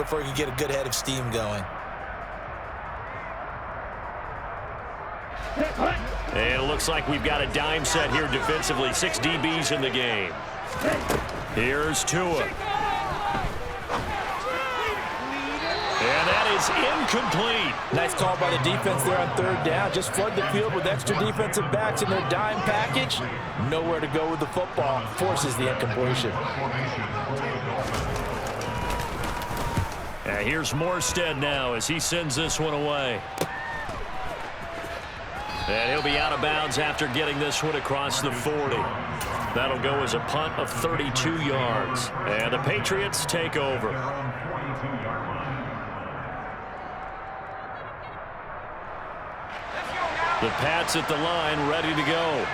before he can get a good head of steam going. And it looks like we've got a dime set here defensively. 6 DBs in the game. Here's Tua. And that is incomplete. Nice call by the defense there on 3rd down. Just flood the field with extra defensive backs in their dime package. Nowhere to go with the football. Forces the incompletion. And here's Morstead now as he sends this one away. And he'll be out of bounds after getting this one across the 40. That'll go as a punt of 32 yards. And the Patriots take over. The Pats at the line, ready to go.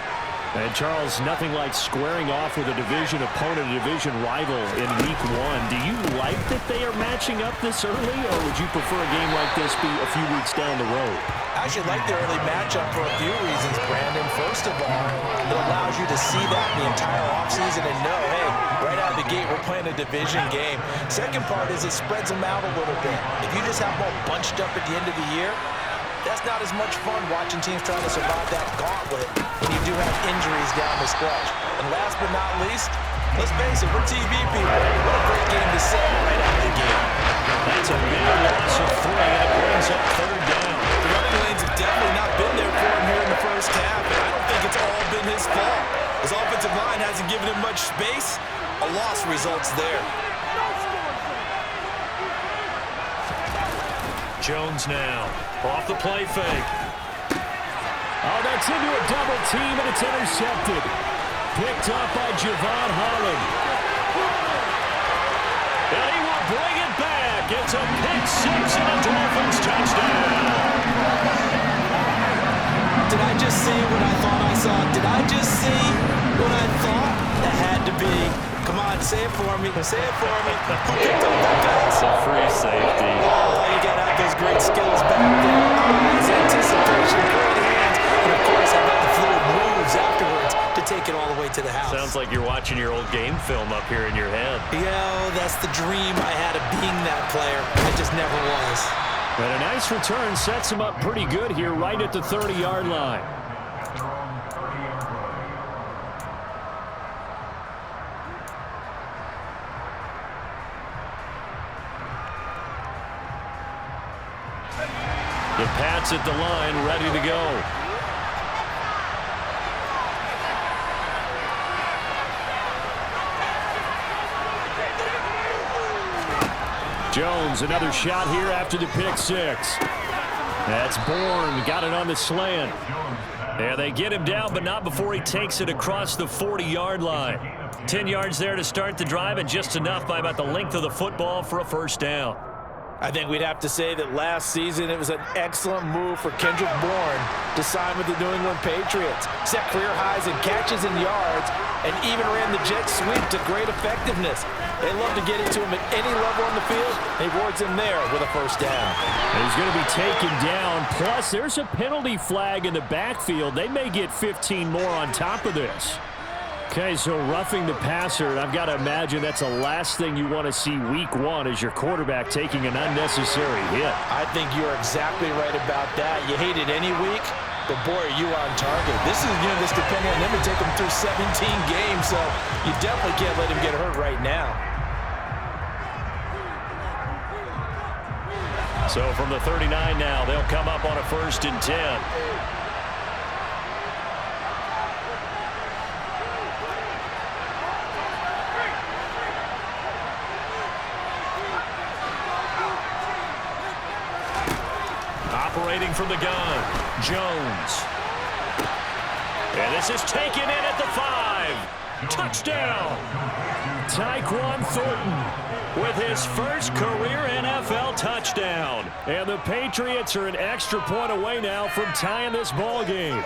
And, Charles, nothing like squaring off with a division opponent, a division rival in Week 1. Do you like that they are matching up this early, or would you prefer a game like this be a few weeks down the road? I actually like the early matchup for a few reasons, Brandon. First of all, it allows you to see that the entire offseason and know, hey, right out of the gate, we're playing a division game. Second part is it spreads them out a little bit. If you just have them all bunched up at the end of the year, that's not as much fun watching teams trying to survive that gauntlet when you do have injuries down the stretch. And last but not least, let's face it, we're TV people. What a great game to set right out of the gate. That's a big loss of 3, and it brings up 3rd down. The running lanes have definitely not been there for him here in the first half, and I don't think it's all been his fault. His offensive line hasn't given him much space. A loss results there. Jones now, off the play fake. Oh, that's into a double team, and it's intercepted. Picked up by Javon Holland. And he will bring it back. It's a pick 6 and a Dolphins touchdown. Did I just see what I thought I saw? Did I just see what I thought? That had to be. Come on, say it for me. Say it for me. Who picked up that pass? A free safety. Oh, you got to have those great skills back there. Eyes, anticipation, great hands. And, of course, how about the fluid moves afterwards to take it all the way to the house. Sounds like you're watching your old game film up here in your head. Yeah, that's the dream I had of being that player. I just never was. But a nice return sets him up pretty good here right at the 30-yard line. The Pats at the line, ready to go. Jones, another shot here after the pick 6. That's Bourne, got it on the slant. Yeah, they get him down, but not before he takes it across the 40-yard line. 10 yards there to start the drive, and just enough by about the length of the football for a first down. I think we'd have to say that last season it was an excellent move for Kendrick Bourne to sign with the New England Patriots. Set career highs in catches and yards, and even ran the jet sweep to great effectiveness. They love to get it to him at any level on the field. He rewards him there with a first down. He's going to be taken down. Plus, there's a penalty flag in the backfield. They may get 15 more on top of this. Okay, so roughing the passer, I've got to imagine that's the last thing you want to see week 1 as your quarterback taking an unnecessary hit. I think you're exactly right about that. You hate it any week, but boy, are you on target. This is, this depending on him to take him through 17 games, so you definitely can't let him get hurt right now. So from the 39 now, they'll come up on a 1st and 10. Operating from the gun, Jones. And this is taken in at the 5. Touchdown! Tyquan Thornton with his first career NFL touchdown. And the Patriots are an extra point away now from tying this ball game.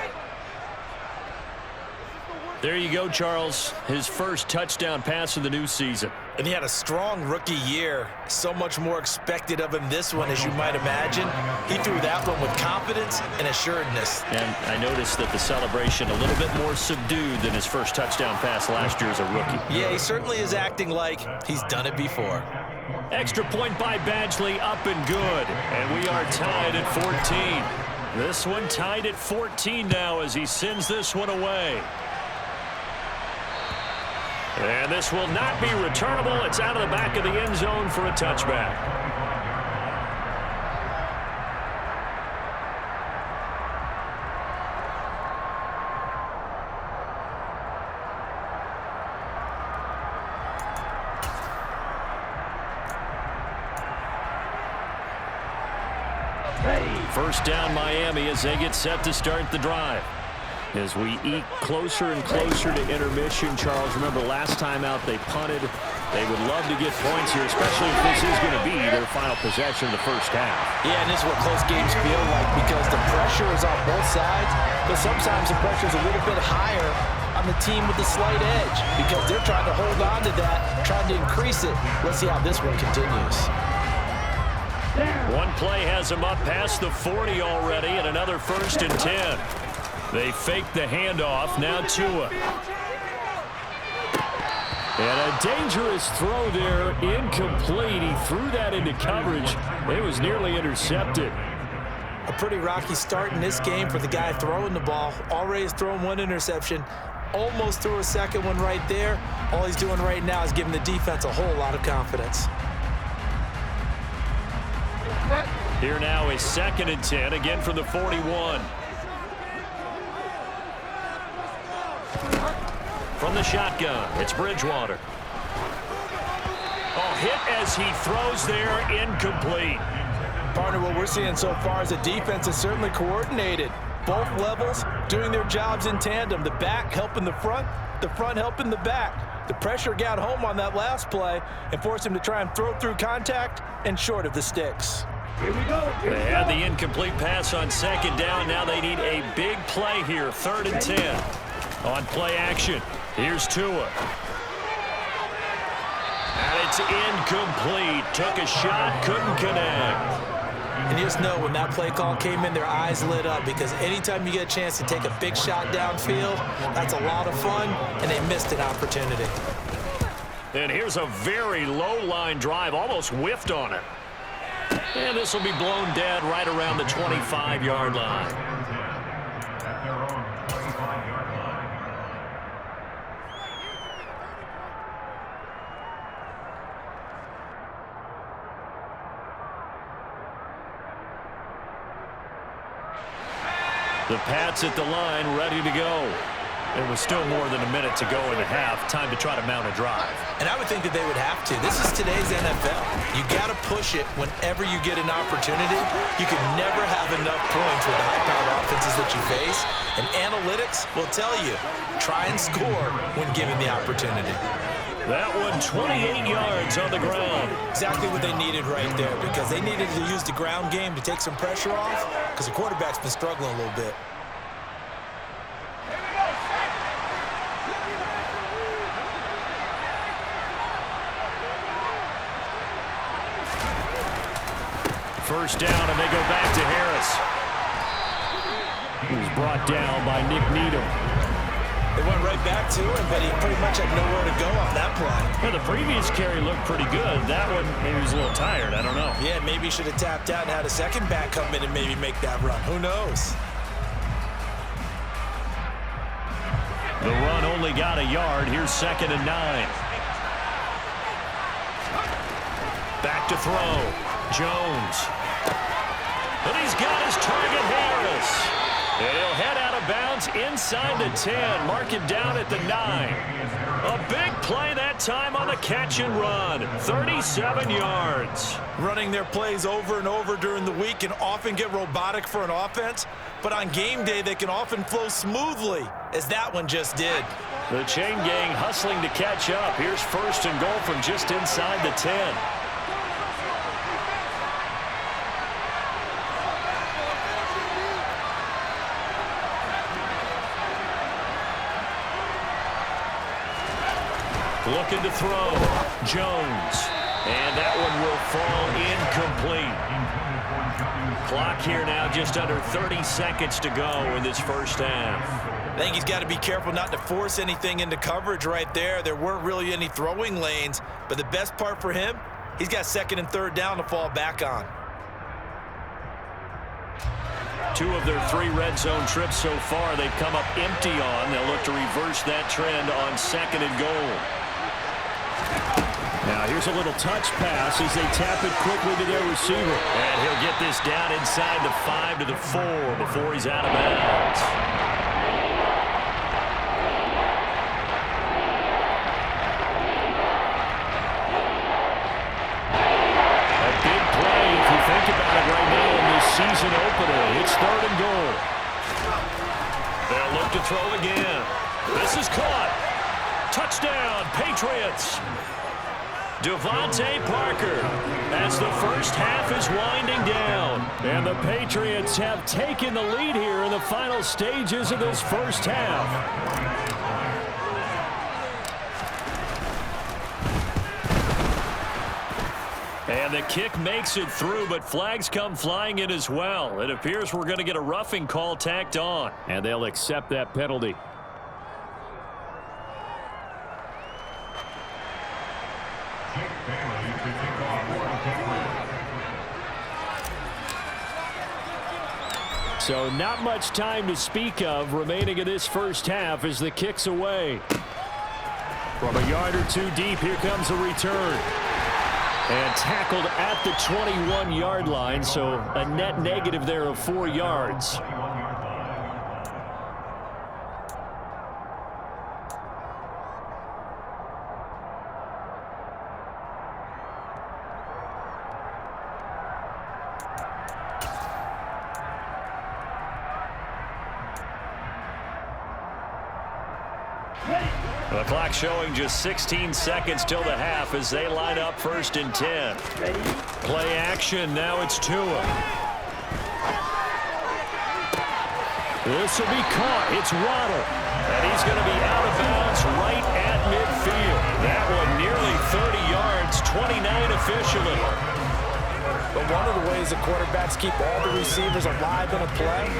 There you go, Charles. His first touchdown pass of the new season. And he had a strong rookie year. So much more expected of him this one, as you might imagine. He threw that one with confidence and assuredness. And I noticed that the celebration a little bit more subdued than his first touchdown pass last year as a rookie. Yeah, he certainly is acting like he's done it before. Extra point by Badgley, up and good. And we are tied at 14. This one tied at 14 now as he sends this one away. And this will not be returnable. It's out of the back of the end zone for a touchback. First down Miami as they get set to start the drive. As we eke closer and closer to intermission, Charles, remember last time out they punted. They would love to get points here, especially if this is going to be their final possession of the first half. Yeah, and this is what close games feel like because the pressure is on both sides, but sometimes the pressure is a little bit higher on the team with the slight edge because they're trying to hold on to that, trying to increase it. Let's see how this one continues. One play has him up past the 40 already, and another 1st and 10. They fake the handoff. Now Tua. And a dangerous throw there. Incomplete. He threw that into coverage. It was nearly intercepted. A pretty rocky start in this game for the guy throwing the ball. Already has thrown one interception. Almost threw a second one right there. All he's doing right now is giving the defense a whole lot of confidence. Here now is 2nd and 10, again from the 41. From the shotgun, it's Bridgewater. Oh, hit as he throws there, incomplete. Partner, what we're seeing so far is the defense is certainly coordinated. Both levels doing their jobs in tandem. The back helping the front helping the back. The pressure got home on that last play and forced him to try and throw through contact and short of the sticks. Here we go. They had the incomplete pass on 2nd down. Now they need a big play here. 3rd and 10. On play action, here's Tua. And it's incomplete. Took a shot, couldn't connect. And you just know when that play call came in, their eyes lit up because anytime you get a chance to take a big shot downfield, that's a lot of fun, and they missed an opportunity. And here's a very low line drive, almost whiffed on it. And this will be blown dead right around the 25-yard line. The Pats at the line, ready to go. It was still more than a minute to go in the half. Time to try to mount a drive. And I would think that they would have to. This is today's NFL. You got to push it whenever you get an opportunity. You can never have enough points with the high-powered offenses that you face. And analytics will tell you, try and score when given the opportunity. That one 28 yards on the ground. Exactly what they needed right there because they needed to use the ground game to take some pressure off because the quarterback's been struggling a little bit. First down, and they go back to Harris. He was brought down by Nick Needham. They went right back to him, but he pretty much had nowhere to go on that play. Well, the previous carry looked pretty good. That one, maybe he was a little tired. I don't know. Yeah, maybe he should have tapped out and had a second back come in and maybe make that run. Who knows? The run only got a yard. Here's 2nd and 9. Back to throw. Jones. But he's got his target, Harris. And he'll head out of bounds inside the 10. Mark it down at the 9. A big play that time on the catch and run. 37 yards. Running their plays over and over during the week can often get robotic for an offense, but on game day they can often flow smoothly, as that one just did. The chain gang hustling to catch up. Here's 1st and goal from just inside the 10. Looking to throw. Jones. And that one will fall incomplete. Clock here now just under 30 seconds to go in this first half. I think he's got to be careful not to force anything into coverage right there. There weren't really any throwing lanes, but the best part for him, He's got second and third down to fall back on. 2 of their 3 red zone trips so far they've come up empty on. They'll look to reverse that trend on second and goal. Now here's a little touch pass as they tap it quickly to their receiver. And he'll get this down inside the 5 to the 4 before he's out of bounds. A big play if you think about it right now in this season opener. It's third and goal. They'll look to throw again. This is caught. Touchdown, Patriots. Devontae Parker as the first half is winding down. And the Patriots have taken the lead here in the final stages of this first half. And the kick makes it through, but flags come flying in as well. It appears we're going to get a roughing call tacked on. And they'll accept that penalty. So not much time to speak of remaining in this first half as the kick's away. From a yard or 2 deep, here comes a return. And tackled at the 21-yard line, so a net negative there of 4 yards. The clock showing just 16 seconds till the half as they line up first and 10. Play action. Now it's Tua. This will be caught. It's Waddle. And he's going to be out of bounds right at midfield. That one nearly 30 yards, 29 officially. But one of the ways the quarterbacks keep all the receivers alive in a play,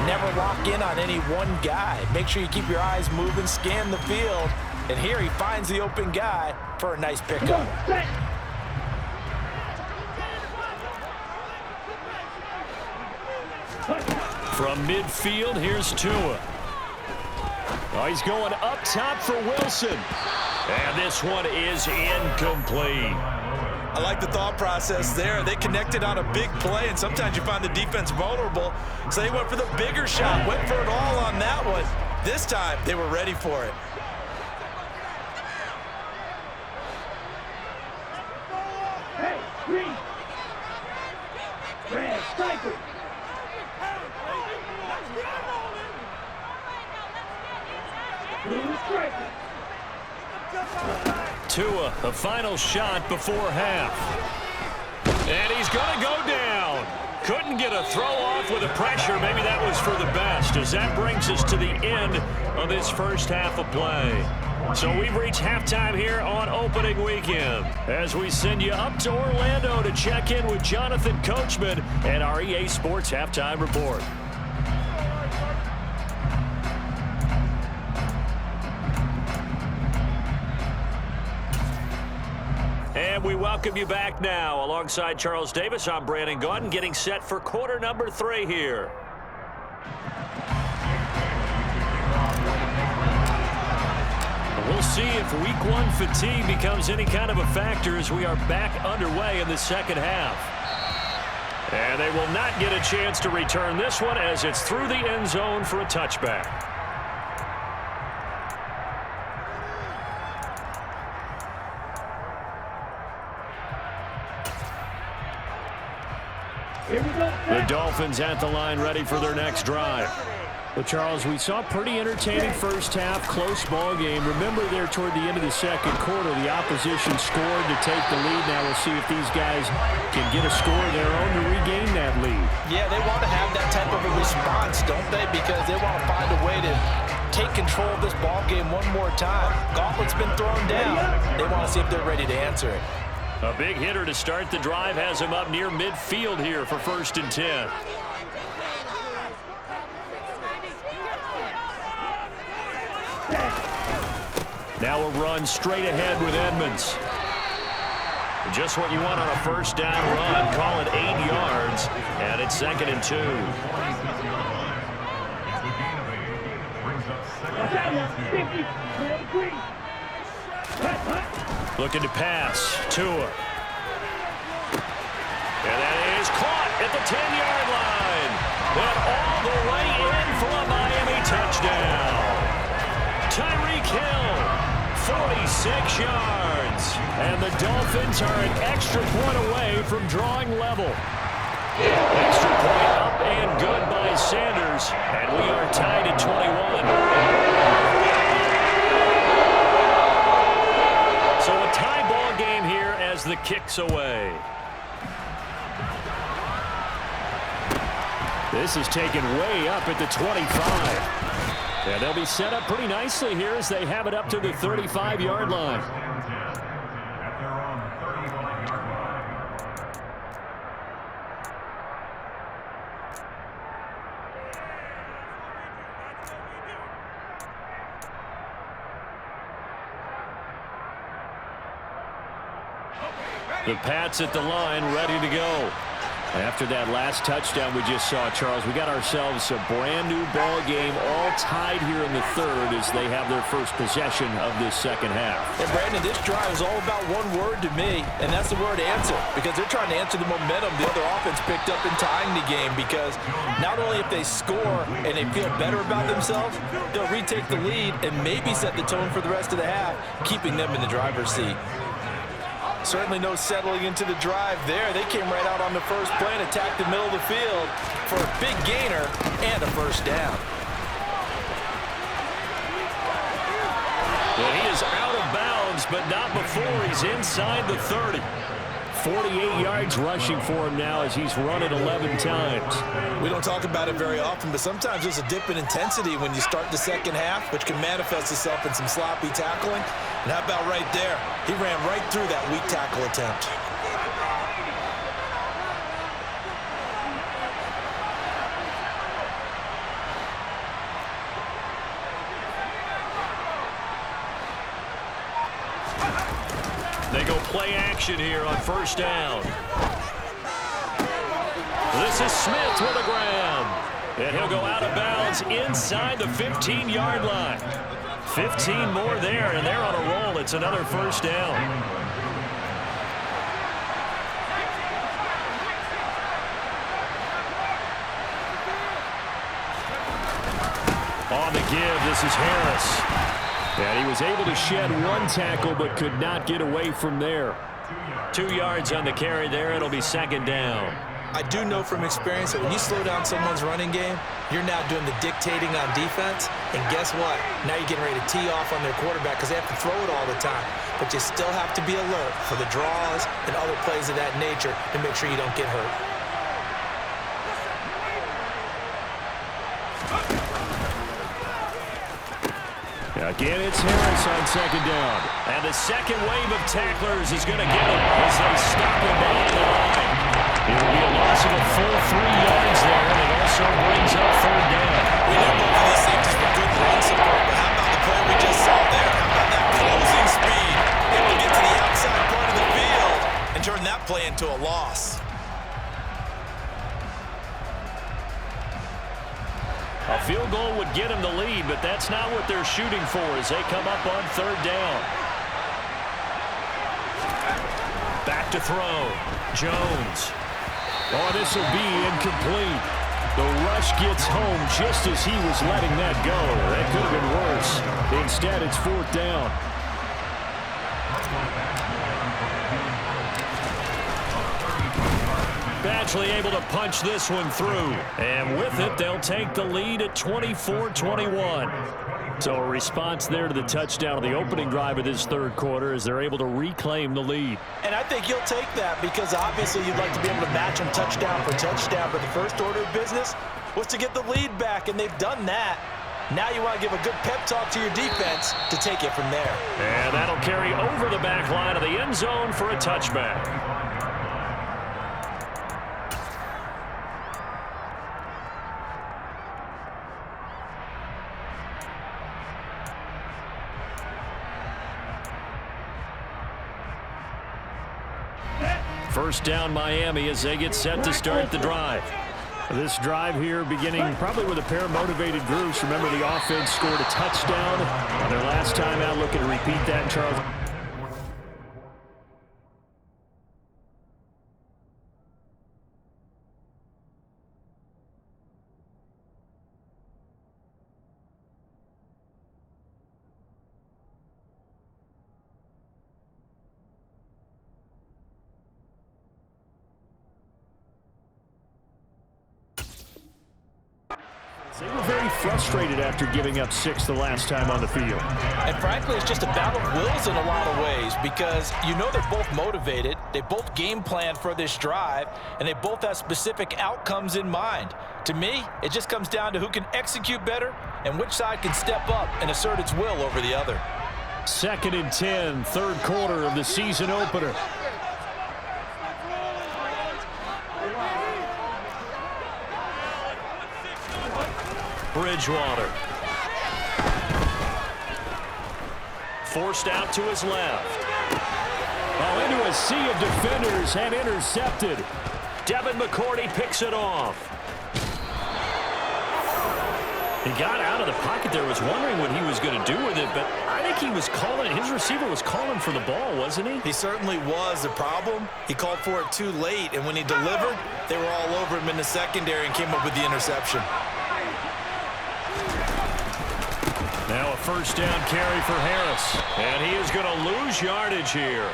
never lock in on any one guy. Make sure you keep your eyes moving, scan the field, and here he finds the open guy for a nice pickup. From midfield, here's Tua. Oh, he's going up top for Wilson. And this one is incomplete. I like the thought process there. They connected on a big play, and sometimes you find the defense vulnerable. So they went for the bigger shot, went for it all on that one. This time, they were ready for it. Hey, green. Red, striker. Blue striker. Tua, the final shot before half. And he's going to go down. Couldn't get a throw off with the pressure. Maybe that was for the best, as that brings us to the end of this first half of play. So we've reached halftime here on opening weekend as we send you up to Orlando to check in with Jonathan Coachman and our EA Sports Halftime Report. And we welcome you back now. Alongside Charles Davis, I'm Brandon Gaudin, getting set for quarter number 3 here. We'll see if week 1 fatigue becomes any kind of a factor as we are back underway in the second half. And they will not get a chance to return this one as it's through the end zone for a touchback. The Dolphins at the line, ready for their next drive. Well, Charles, we saw a pretty entertaining first half, close ball game. Remember there toward the end of the second quarter, the opposition scored to take the lead. Now we'll see if these guys can get a score of their own to regain that lead. Yeah, they want to have that type of a response, don't they? Because they want to find a way to take control of this ball game one more time. Gauntlet's been thrown down. They want to see if they're ready to answer it. A big hitter to start the drive has him up near midfield here for first and 10. Now a run straight ahead with Edmonds. Just what you want on a first down run. Call it 8 yards, and it's 2nd and 2. Looking to pass. Tua. And that is caught at the 10-yard line. And all the way in for a Miami touchdown. Tyreek Hill, 46 yards. And the Dolphins are an extra point away from drawing level. Extra point up and good by Sanders. And we are tied at 21. So a tie ball game here as the kick's away. This is taken way up at the 25. And they'll be set up pretty nicely here as they have it up to the 35-yard line. The Pats at the line, ready to go. After that last touchdown we just saw, Charles, we got ourselves a brand-new ball game, all tied here in the third as they have their first possession of this second half. And, Brandon, this drive is all about one word to me, and that's the word answer, because they're trying to answer the momentum the other offense picked up in tying the game, because not only if they score and they feel better about themselves, they'll retake the lead and maybe set the tone for the rest of the half, keeping them in the driver's seat. Certainly no settling into the drive there. They came right out on the first play and attacked the middle of the field for a big gainer and a first down. Well, he is out of bounds, but not before he's inside the 30. 48 yards rushing for him now as he's run it 11 times. We don't talk about it very often, but sometimes there's a dip in intensity when you start the second half, which can manifest itself in some sloppy tackling. And how about right there? He ran right through that weak tackle attempt. They go play action here on first down. This is Smith with a grab. And he'll go out of bounds inside the 15-yard line. 15 more there, and they're on a roll. It's another first down. On the give, this is Harris. And he was able to shed one tackle but could not get away from there. 2 yards on the carry there. It'll be second down. I do know from experience that when you slow down someone's running game, you're now doing the dictating on defense. And guess what? Now you're getting ready to tee off on their quarterback because they have to throw it all the time. But you still have to be alert for the draws and other plays of that nature to make sure you don't get hurt. Again, it's Harris on second down. And the second wave of tacklers is going to get him as they stop him down the line. It will be a loss of a full 3 yards there, and it also brings up third down. We know both of these safeties for good run support, but how about the play we just saw there? How about that closing speed? Able to get to the outside part of the field and turn that play into a loss. A field goal would get them the lead, but that's not what they're shooting for as they come up on third down. Back to throw. Jones. Oh, this will be incomplete. The rush gets home just as he was letting that go. That could have been worse. Instead, it's fourth down. Badgley able to punch this one through. And with it, they'll take the lead at 24-21. So a response there to the touchdown of the opening drive of this third quarter as they're able to reclaim the lead. And I think you'll take that because obviously you'd like to be able to match them touchdown for touchdown. But the first order of business was to get the lead back, and they've done that. Now you want to give a good pep talk to your defense to take it from there. And that'll carry over the back line of the end zone for a touchback. First down Miami as they get set to start the drive. This drive here beginning probably with a pair of motivated groups. Remember, the offense scored a touchdown on their last time out, looking to repeat that in Charles. They were very frustrated after giving up 6 the last time on the field. And frankly, it's just a battle of wills in a lot of ways because you know they're both motivated, they both game plan for this drive, and they both have specific outcomes in mind. To me, it just comes down to who can execute better and which side can step up and assert its will over the other. 2nd and 10, third quarter of the season opener. Bridgewater. Forced out to his left. Oh, into a sea of defenders and intercepted. Devin McCourty picks it off. He got out of the pocket there, was wondering what he was going to do with it, but I think he was calling, his receiver was calling for the ball, wasn't he? He certainly was. The problem, he called for it too late, and when he delivered, they were all over him in the secondary and came up with the interception. Now a first down carry for Harris. And he is going to lose yardage here.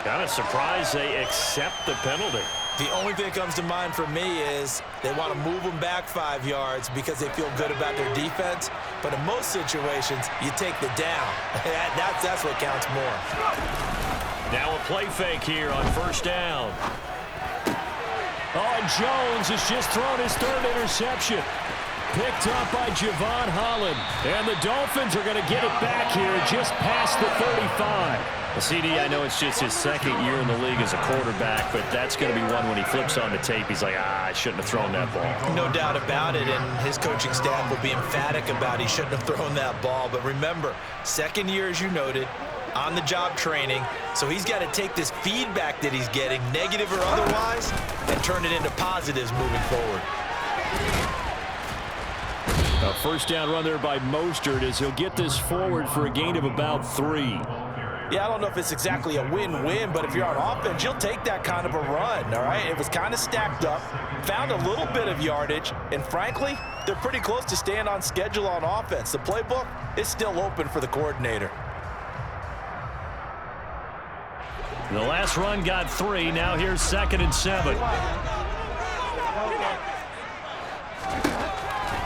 Kind of surprised they accept the penalty. The only thing that comes to mind for me is they want to move them back 5 yards because they feel good about their defense. But in most situations, you take the down. That's what counts more. Now a play fake here on first down. Oh, and Jones has just thrown his 3rd interception. Picked up by Javon Holland. And the Dolphins are going to get it back here just past the 35. Well, CD, I know it's just his 2nd year in the league as a quarterback, but that's going to be one when he flips on the tape. He's like, I shouldn't have thrown that ball. No doubt about it, and his coaching staff will be emphatic about he shouldn't have thrown that ball. But remember, 2nd year, as you noted, on-the-job training, so he's got to take this feedback that he's getting, negative or otherwise, and turn it into positives moving forward. A first down run there by Mostert as he'll get this forward for a gain of about 3. Yeah, I don't know if it's exactly a win-win, but if you're on offense, you'll take that kind of a run, all right? It was kind of stacked up, found a little bit of yardage, and frankly, they're pretty close to staying on schedule on offense. The playbook is still open for the coordinator. The last run got 3. Now here's 2nd and 7.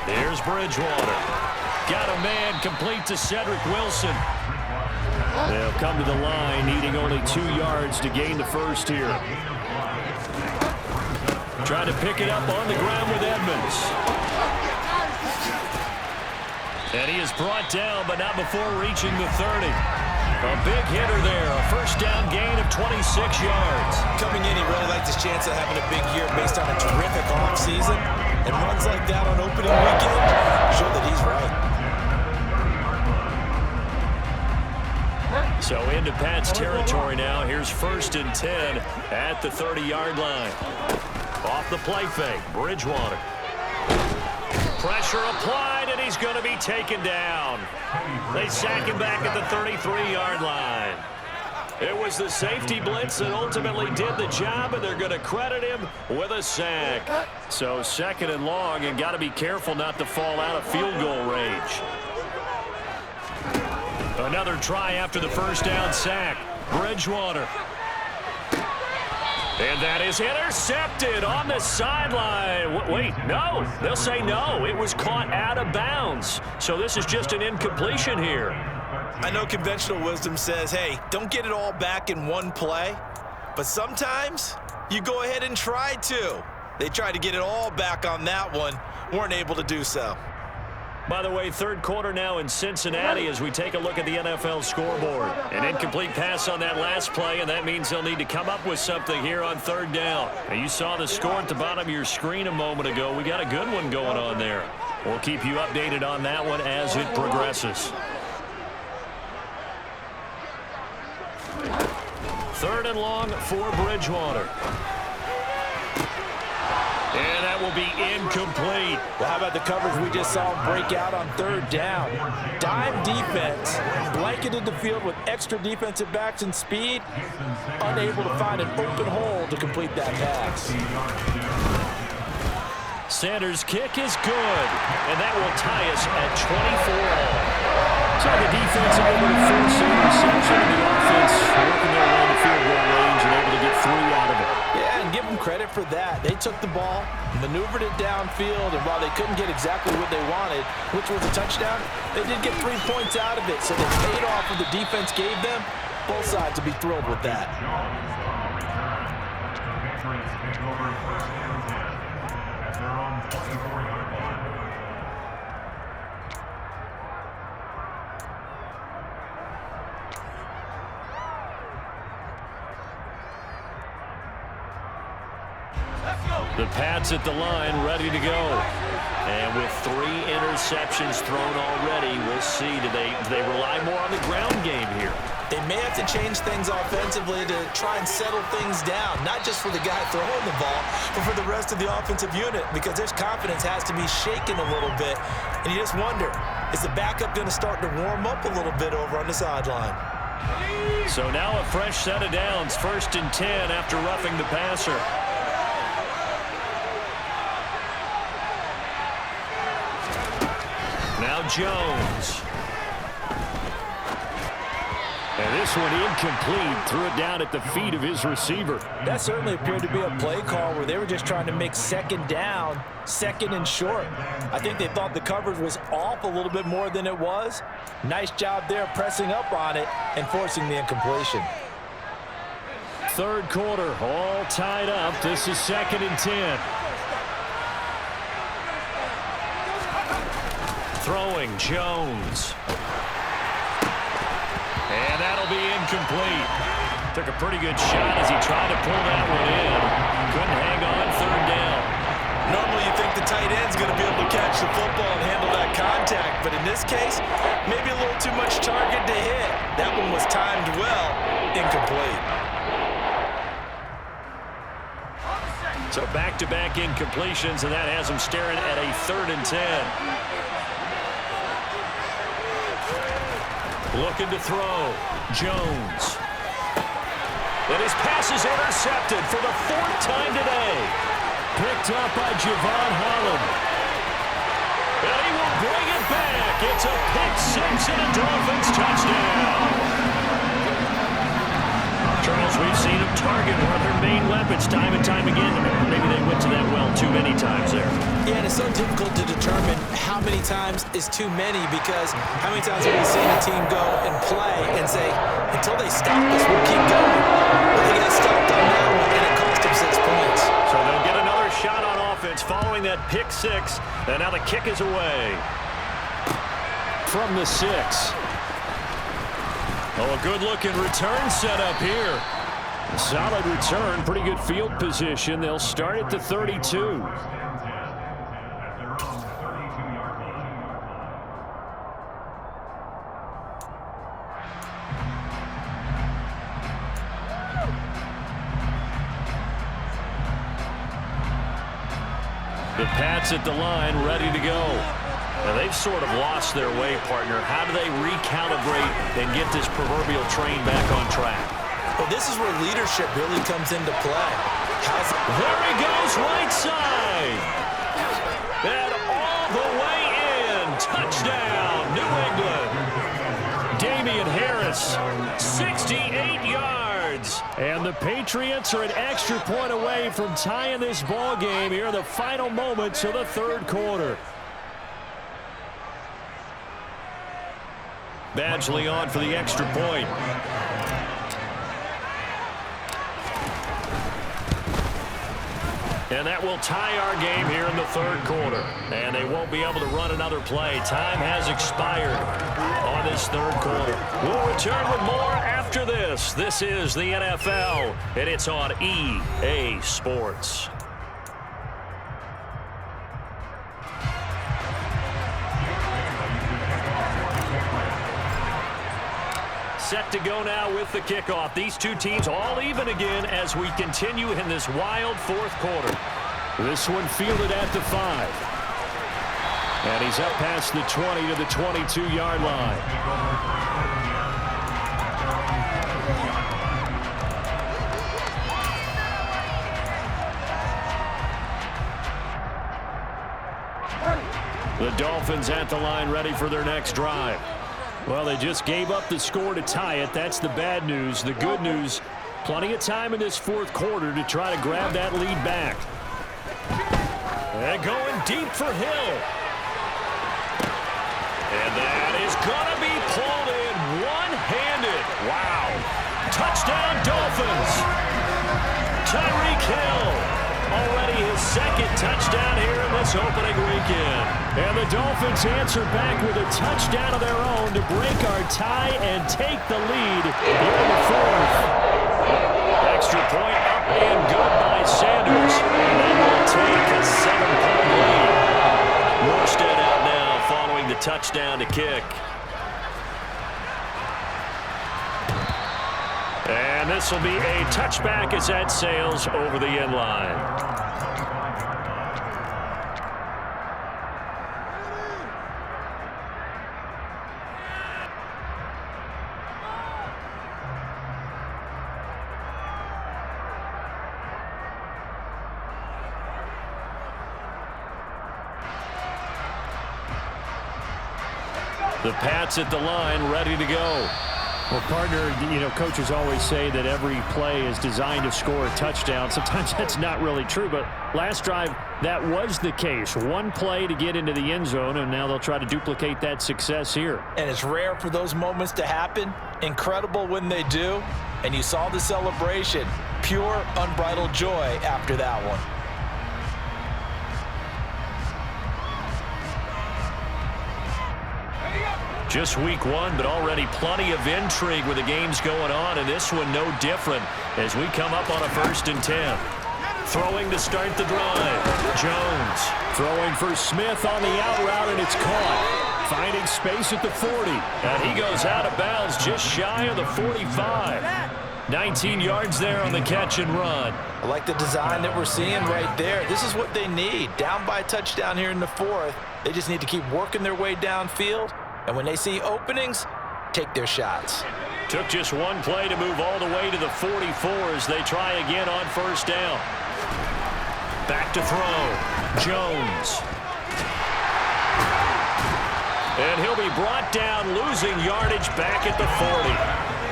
Here's Bridgewater. Got a man complete to Cedric Wilson. They'll come to the line, needing only 2 yards to gain the first here. Trying to pick it up on the ground with Edmonds. And he is brought down, but not before reaching the 30. A big hitter there. A first down gain of 26 yards. Coming in, he really liked his chance of having a big year based on a terrific offseason. And runs like that on opening weekend show that he's right. So into Pat's territory now. Here's 1st and 10 at the 30-yard line. Off the play fake, Bridgewater. Pressure applied, and he's going to be taken down. They sack him back at the 33-yard line. It was the safety blitz that ultimately did the job, and they're going to credit him with a sack. So 2nd and long, and got to be careful not to fall out of field goal range. Another try after the first down sack. Bridgewater. And that is intercepted on the sideline. Wait, no. They'll say no. It was caught out of bounds. So this is just an incompletion here. I know conventional wisdom says, hey, don't get it all back in one play. But sometimes you go ahead and try to. They tried to get it all back on that one. Weren't able to do so. By the way, 3rd quarter now in Cincinnati as we take a look at the NFL scoreboard. An incomplete pass on that last play, and that means they'll need to come up with something here on 3rd down. Now, you saw the score at the bottom of your screen a moment ago. We got a good one going on there. We'll keep you updated on that one as it progresses. Third and long for Bridgewater. And that will be incomplete. Well, how about the coverage we just saw break out on third down? Dime defense, blanketed the field with extra defensive backs and speed, unable to find an open hole to complete that pass. Sanders' kick is good, and that will tie us at 24. So the defense able to force an interception, and the offense working their way to field goal range and able to get 3 out of it. Yeah, and give them credit for that. They took the ball, maneuvered it downfield, and while they couldn't get exactly what they wanted, which was a touchdown, they did get 3 points out of it, so they paid off what the defense gave them. Both sides will be thrilled with that. The Pats at the line, ready to go. And with 3 interceptions thrown already, we'll see. Do they rely more on the ground game here? They may have to change things offensively to try and settle things down, not just for the guy throwing the ball, but for the rest of the offensive unit, because their confidence has to be shaken a little bit. And you just wonder, is the backup going to start to warm up a little bit over on the sideline? So now a fresh set of downs, 1st and 10 after roughing the passer. Now Jones. And this one incomplete. Threw it down at the feet of his receiver. That certainly appeared to be a play call where they were just trying to make 2nd down, 2nd and short. I think they thought the coverage was off a little bit more than it was. Nice job there pressing up on it and forcing the incompletion. 3rd quarter, all tied up. This is 2nd and 10. Throwing Jones. And that'll be incomplete. Took a pretty good shot as he tried to pull that one in. Couldn't hang on 3rd down. Normally you think the tight end's going to be able to catch the football and handle that contact, but in this case, maybe a little too much target to hit. That one was timed well, incomplete. So back-to-back incompletions, and that has him staring at a 3rd and 10. Looking to throw. Jones. And his pass is intercepted for the 4th time today. Picked up by Javon Holland. And he will bring it back. It's a pick 6 and a Dolphins touchdown. Charles, we've seen them target one of their main weapons time and time again. Maybe they went to that well too many times there. Yeah, and it's so difficult to determine how many times is too many, because how many times have we seen a team go and play and say, until they stop us, we'll keep going. But they got stopped on that one, and it cost them 6 points. So they'll get another shot on offense following that pick 6, and now the kick is away. From the 6. Oh, a good-looking return set up here. Solid return, pretty good field position. They'll start at the 32. The Pats at the line, ready to go. Now, they've sort of lost their way, partner. How do they recalibrate and get this proverbial train back on track? Well, this is where leadership really comes into play. There he goes, right side. And all the way in. Touchdown, New England. Damian Harris, 68 yards. And the Patriots are an extra point away from tying this ball game here in the final moments of the 3rd quarter. Badgley on for the extra point. And that will tie our game here in the 3rd quarter. And they won't be able to run another play. Time has expired on this 3rd quarter. We'll return with more after this. This is the NFL, and it's on EA Sports. Set to go now with the kickoff. These two teams all even again as we continue in this wild fourth quarter. This one fielded at the 5. And he's up past the 20 to the 22-yard line. The Dolphins at the line ready for their next drive. Well, they just gave up the score to tie it. That's the bad news. The good news, plenty of time in this fourth quarter to try to grab that lead back. And going deep for Hill. And that is going to be pulled in one-handed. Wow. Touchdown, Dolphins. Tyreek Hill. Already his second touchdown here in this opening weekend. And the Dolphins answer back with a touchdown of their own to break our tie and take the lead here in the fourth. Extra point up and good by Sanders. And they will take a 7-point lead. Morstead out now following the touchdown to kick. And this will be a touchback as that sails over the end line. The Pats at the line, ready to go. Well, partner, coaches always say that every play is designed to score a touchdown. Sometimes that's not really true, but last drive, that was the case. One play to get into the end zone, and now they'll try to duplicate that success here. And it's rare for those moments to happen. Incredible when they do. And you saw the celebration. Pure, unbridled joy after that one. Just week one, but already plenty of intrigue with the games going on, and this one no different as we come up on a 1st and 10. Throwing to start the drive. Jones throwing for Smith on the out route, and it's caught. Finding space at the 40, and he goes out of bounds just shy of the 45. 19 yards there on the catch and run. I like the design that we're seeing right there. This is what they need. Down by a touchdown here in the fourth. They just need to keep working their way downfield. And when they see openings, take their shots. Took just one play to move all the way to the 44 as they try again on 1st down. Back to throw. Jones. And he'll be brought down, losing yardage back at the 40.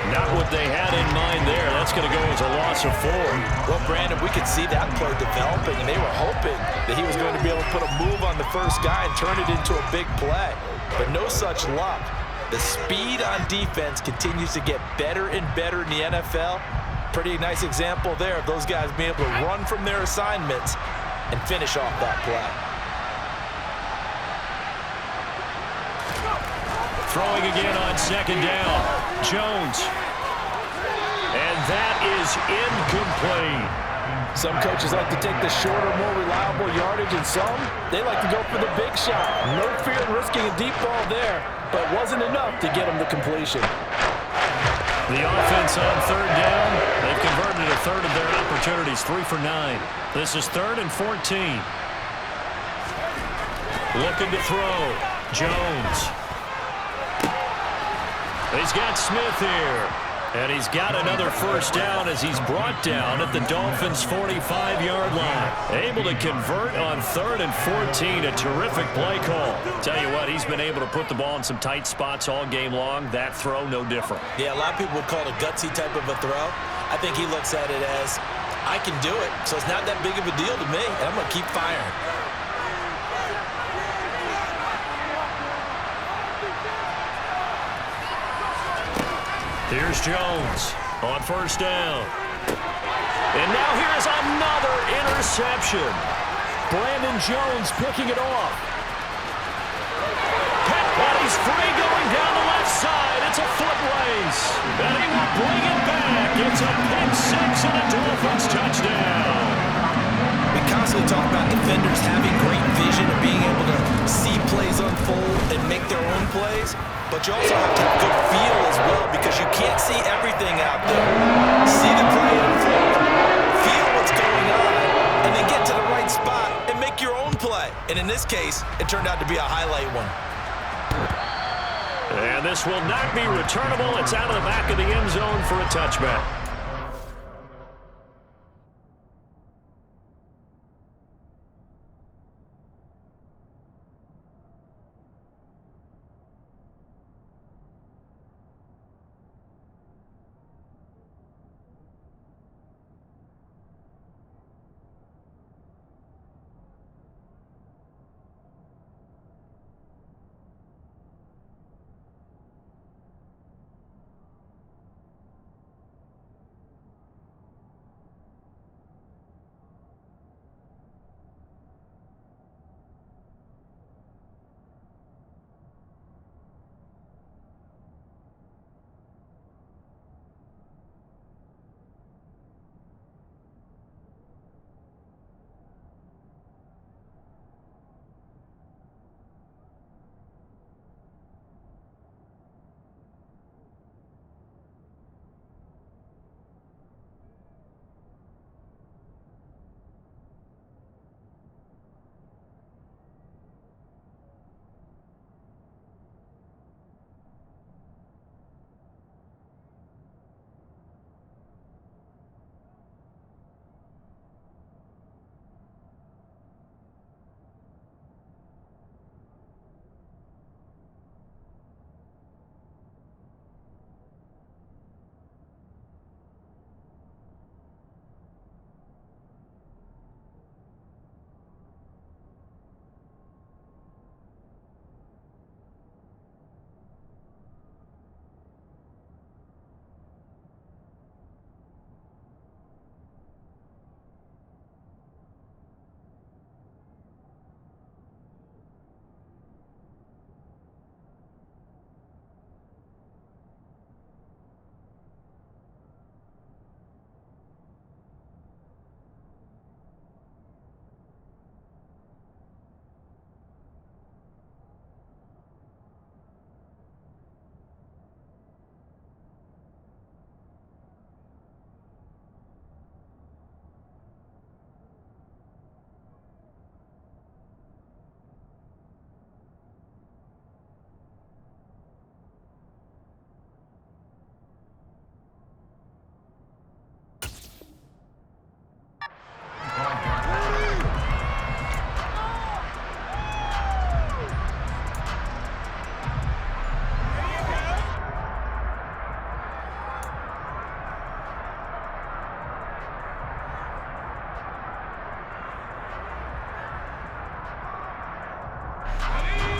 Not what they had in mind there. That's going to go as a loss of 4. Well, Brandon, we could see that play developing, and they were hoping that he was going to be able to put a move on the first guy and turn it into a big play. But no such luck. The speed on defense continues to get better and better in the NFL. Pretty nice example there of those guys being able to run from their assignments and finish off that play. Throwing again on 2nd down. Jones. And that is incomplete. Some coaches like to take the shorter, more reliable yardage, and some, they like to go for the big shot. No fear in risking a deep ball there, but it wasn't enough to get them to completion. The offense on 3rd down, they've converted a third of their opportunities, 3 for 9. This is 3rd and 14. Looking to throw. Jones. He's got Smith here. And he's got another 1st down as he's brought down at the Dolphins' 45-yard line. Able to convert on 3rd and 14. A terrific play call. Tell you what, he's been able to put the ball in some tight spots all game long. That throw, no different. Yeah, a lot of people would call it a gutsy type of a throw. I think he looks at it as, I can do it, so it's not that big of a deal to me, and I'm going to keep firing. Here's Jones on 1st down. And now here is another interception. Brandon Jones picking it off. And he's free going down the left side. It's a foot race. And he will bring it back. It's a pick 6 and a Dolphins touchdown. We constantly usually talk about defenders having great vision and being able to see plays unfold and make their own plays, but you also have to have good feel as well because you can't see everything out there. See the play unfold, feel what's going on, and then get to the right spot and make your own play. And in this case, it turned out to be a highlight one. And this will not be returnable. It's out of the back of the end zone for a touchback.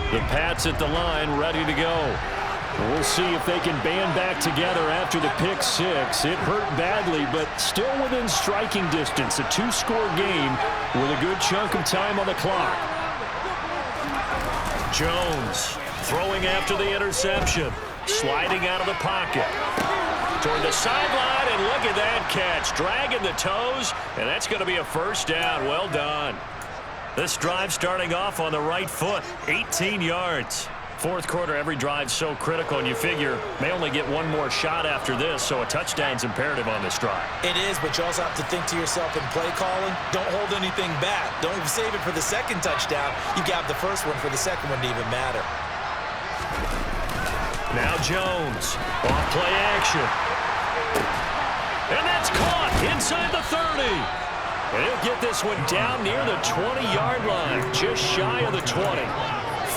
The Pats at the line, ready to go. We'll see if they can band back together after the pick six. It hurt badly, but still within striking distance. A two-score game with a good chunk of time on the clock. Jones throwing after the interception. Sliding out of the pocket. Toward the sideline, and look at that catch. Dragging the toes, and that's going to be a first down. Well done. This drive starting off on the right foot, 18 yards. Fourth quarter, every drive so critical, and you figure may only get one more shot after this, so a touchdown's imperative on this drive. It is, but you also have to think to yourself in play calling, don't hold anything back. Don't save it for the second touchdown. You got the first one for the second one to even matter. Now Jones, off play action. And that's caught inside the 30. And he'll get this one down near the 20-yard line, just shy of the 20.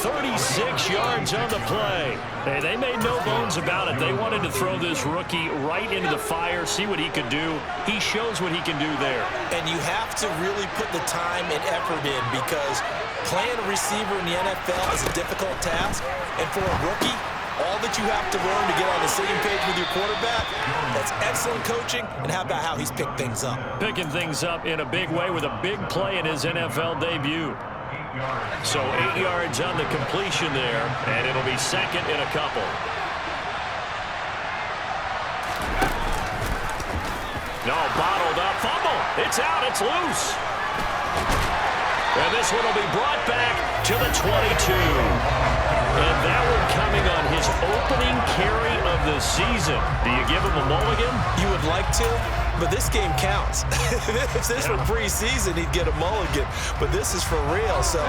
36 yards on the play. Hey, they made no bones about it. They wanted to throw this rookie right into the fire, see what he could do. He shows what he can do there. And you have to really put the time and effort in because playing a receiver in the NFL is a difficult task. And for a rookie, all that you have to learn to get on the same page with your quarterback, that's excellent coaching. And how about how he's picked things up? Picking things up in a big way with a big play in his NFL debut. So 8 yards on the completion there, and it'll be second and a couple. No, bottled up, fumble. It's out, it's loose. And this one will be brought back to the 22. And that one coming on his opening carry of the season. Do you give him a mulligan? You would like to, but this game counts. If this were preseason, he'd get a mulligan. But this is for real, so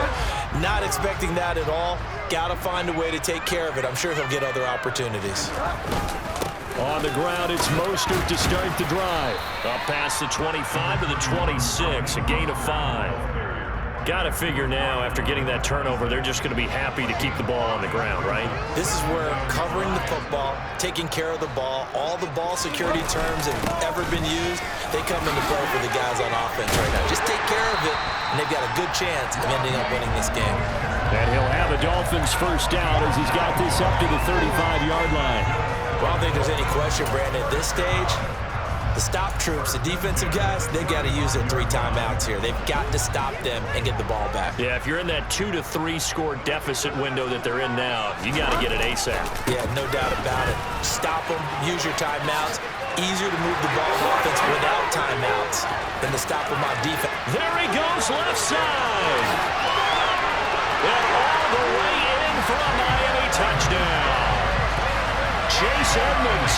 not expecting that at all. Got to find a way to take care of it. I'm sure he'll get other opportunities. On the ground, it's Mostert to start the drive. Up past the 25 to the 26, a gain of 5. Got to figure now, after getting that turnover, they're just going to be happy to keep the ball on the ground, right? This is where covering the football, taking care of the ball, all the ball security terms that have ever been used, they come into play for the guys on offense right now. Just take care of it, and they've got a good chance of ending up winning this game. And he'll have a Dolphins first down as he's got this up to the 35-yard line. Well, I don't think there's any question, Brandon, at this stage, the stop troops, the defensive guys, they've got to use their 3 timeouts here. They've got to stop them and get the ball back. Yeah, if you're in that 2 to 3 score deficit window that they're in now, you got to get it ASAP. Yeah, no doubt about it. Stop them, use your timeouts. Easier to move the ball on offense without timeouts than to stop them on defense. There he goes, left side. And all the way in for a Miami touchdown. Chase Edmonds,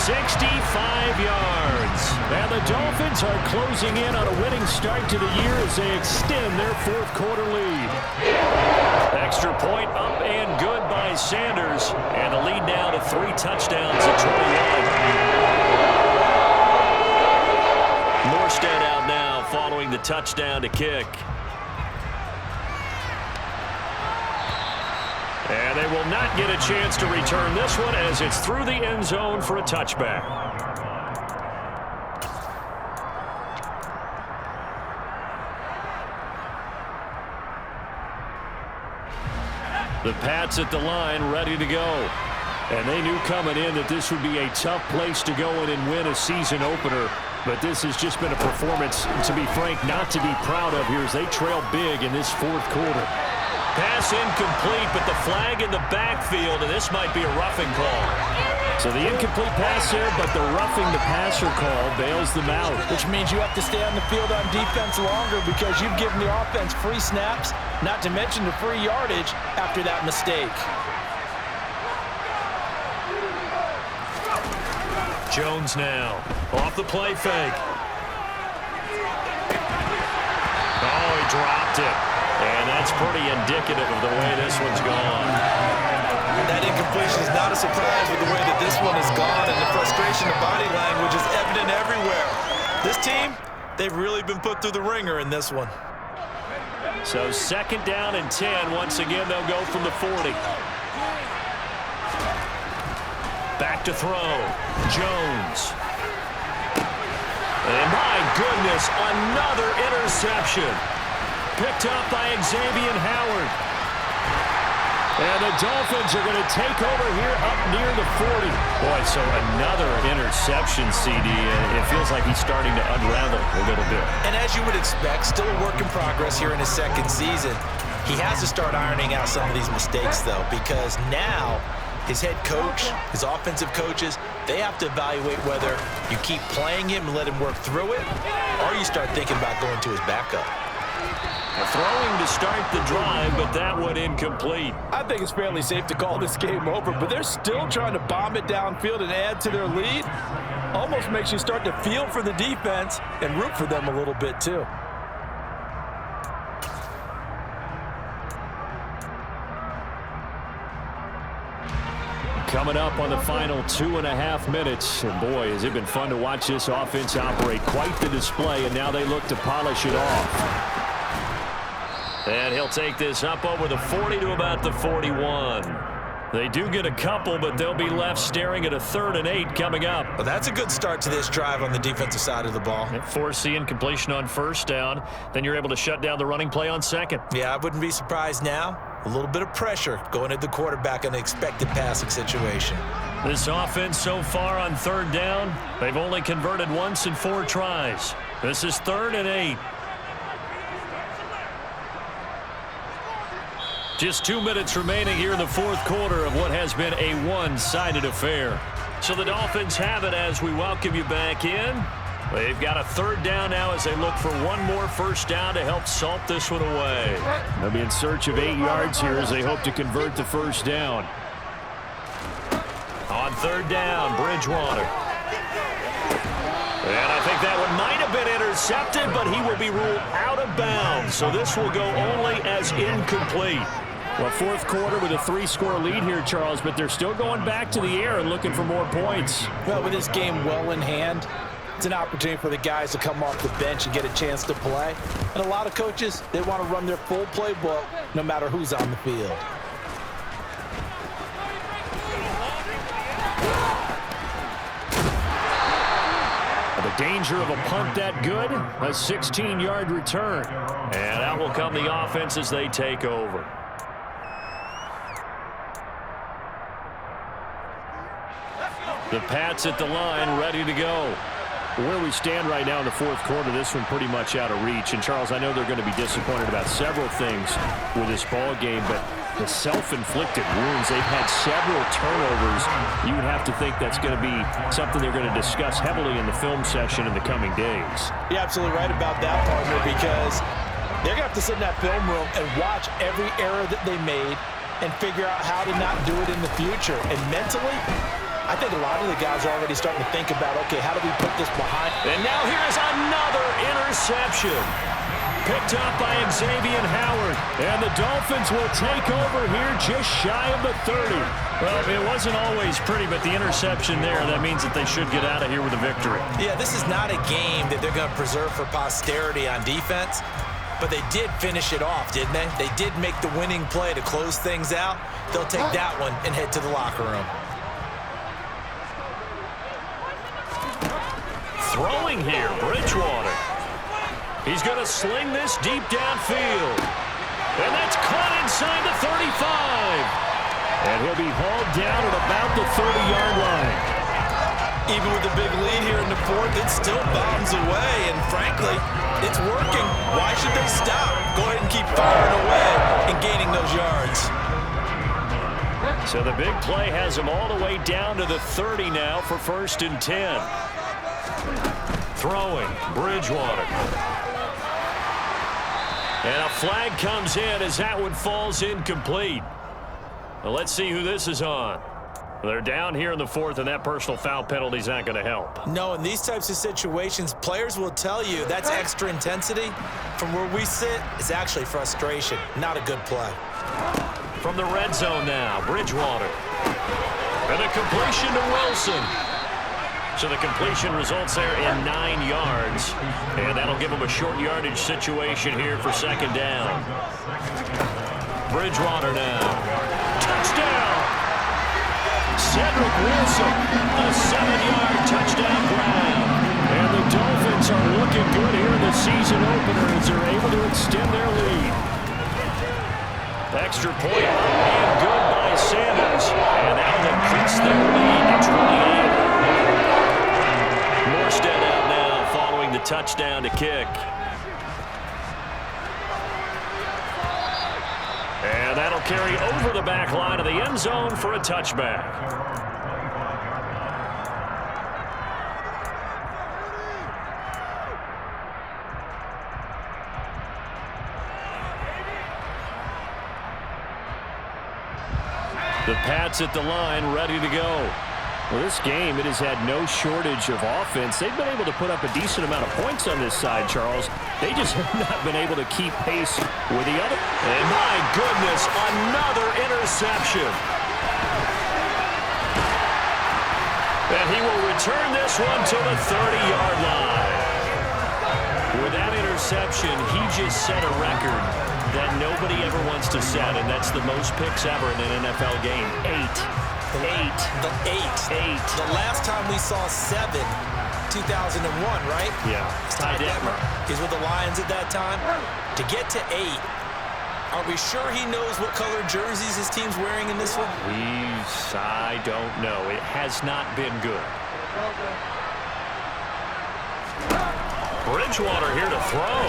65 yards. And the Dolphins are closing in on a winning start to the year as they extend their 4th quarter lead. Extra point up and good by Sanders. And the lead now to 3 touchdowns at 21. Morstead out now following the touchdown to kick. And they will not get a chance to return this one as it's through the end zone for a touchback. The Pats at the line ready to go. And they knew coming in that this would be a tough place to go in and win a season opener. But this has just been a performance, to be frank, not to be proud of here as they trail big in this 4th quarter. Pass incomplete, but the flag in the backfield, and this might be a roughing call. So the incomplete pass there, but the roughing the passer call bails them out. Which means you have to stay on the field on defense longer because you've given the offense free snaps, not to mention the free yardage after that mistake. Jones now, off the play fake. Oh, he dropped it. And that's pretty indicative of the way this one's gone. That incompletion is not a surprise with the way that this one has gone, and the frustration, the body language is evident everywhere. This team, they've really been put through the ringer in this one. So 2nd down and 10. Once again, they'll go from the 40. Back to throw. Jones. And my goodness, another interception. Picked up by Xavier Howard. And the Dolphins are going to take over here up near the 40. Boy, so another interception, CD. And it feels like he's starting to unravel a little bit. And as you would expect, still a work in progress here in his 2nd season. He has to start ironing out some of these mistakes, though, because now his head coach, his offensive coaches, they have to evaluate whether you keep playing him and let him work through it, or you start thinking about going to his backup. Throwing to start the drive, but that one incomplete. I think it's fairly safe to call this game over, but they're still trying to bomb it downfield and add to their lead. Almost makes you start to feel for the defense and root for them a little bit, too. Coming up on the final 2.5 minutes. And boy, has it been fun to watch this offense operate. Quite the display, and now they look to polish it off. And he'll take this up over the 40 to about the 41. They do get a couple, but they'll be left staring at a 3rd and 8 coming up. Well, that's a good start to this drive on the defensive side of the ball. Force the incompletion on 1st down. Then you're able to shut down the running play on 2nd. Yeah, I wouldn't be surprised now. A little bit of pressure going at the quarterback in an expected passing situation. This offense so far on 3rd down, they've only converted once in 4 tries. This is 3rd and 8. Just 2 minutes remaining here in the 4th quarter of what has been a one-sided affair. So the Dolphins have it as we welcome you back in. They've got a third down now as they look for one more first down to help salt this one away. They'll be in search of 8 yards here as they hope to convert the first down. On third down, Bridgewater. And I think that one might have been intercepted, but he will be ruled out of bounds. So this will go only as incomplete. Well, fourth quarter with a 3-score lead here, Charles, but they're still going back to the air and looking for more points. Well, with this game well in hand, it's an opportunity for the guys to come off the bench and get a chance to play. And a lot of coaches, they want to run their full playbook no matter who's on the field. The danger of a punt that good, a 16-yard return. And out will come the offense as they take over. The Pats at the line, ready to go. Where we stand right now in the fourth quarter, this one pretty much out of reach. And, Charles, I know they're going to be disappointed about several things with this ball game, but the self-inflicted wounds, they've had several turnovers. You would have to think that's going to be something they're going to discuss heavily in the film session in the coming days. You're absolutely right about that, partner, because they're going to have to sit in that film room and watch every error that they made and figure out how to not do it in the future. And mentally, I think a lot of the guys are already starting to think about, okay, how do we put this behind? And now here is another interception. Picked up by Xavier Howard. And the Dolphins will take over here just shy of the 30. Well, it wasn't always pretty, but the interception there, that means that they should get out of here with a victory. Yeah, this is not a game that they're going to preserve for posterity on defense, but they did finish it off, didn't they? They did make the winning play to close things out. They'll take that one and head to the locker room. Throwing here, Bridgewater. He's going to sling this deep downfield. And that's caught inside the 35. And he'll be hauled down at about the 30-yard line. Even with the big lead here in the fourth, it still bombs away. And frankly, it's working. Why should they stop? Go ahead and keep firing away and gaining those yards. So the big play has him all the way down to the 30 now for 1st and 10. Throwing, Bridgewater. And a flag comes in as that one falls incomplete. Well, let's see who this is on. They're down here in the fourth, and that personal foul penalty is not going to help. No, in these types of situations, players will tell you that's extra intensity. From where we sit, it's actually frustration. Not a good play. From the red zone now, Bridgewater. And a completion to Wilson. So the completion results there in 9 yards. And that'll give them a short yardage situation here for 2nd down. Bridgewater now. Touchdown! Cedric Wilson, a 7-yard touchdown grab. And the Dolphins are looking good here in the season opener as they're able to extend their lead. Extra point and good by Sanders. And that'll increase their lead to 28. Morstead out now following the touchdown to kick. And that'll carry over the back line of the end zone for a touchback. The Pats at the line, ready to go. Well, this game, it has had no shortage of offense. They've been able to put up a decent amount of points on this side, Charles. They just have not been able to keep pace with the other. And my goodness, another interception. And he will return this one to the 30-yard line. With that interception, he just set a record that nobody ever wants to set, and that's the most picks ever in an NFL game. 8. The last time we saw 7, 2001, right? Yeah. Ty Detmer. He's with the Lions at that time. To get to 8, are we sure he knows what color jerseys his team's wearing in this one? I don't know. It has not been good. Bridgewater here to throw.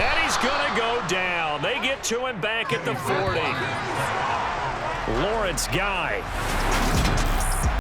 And he's going to go down. They get to him back at the 40. Lawrence Guy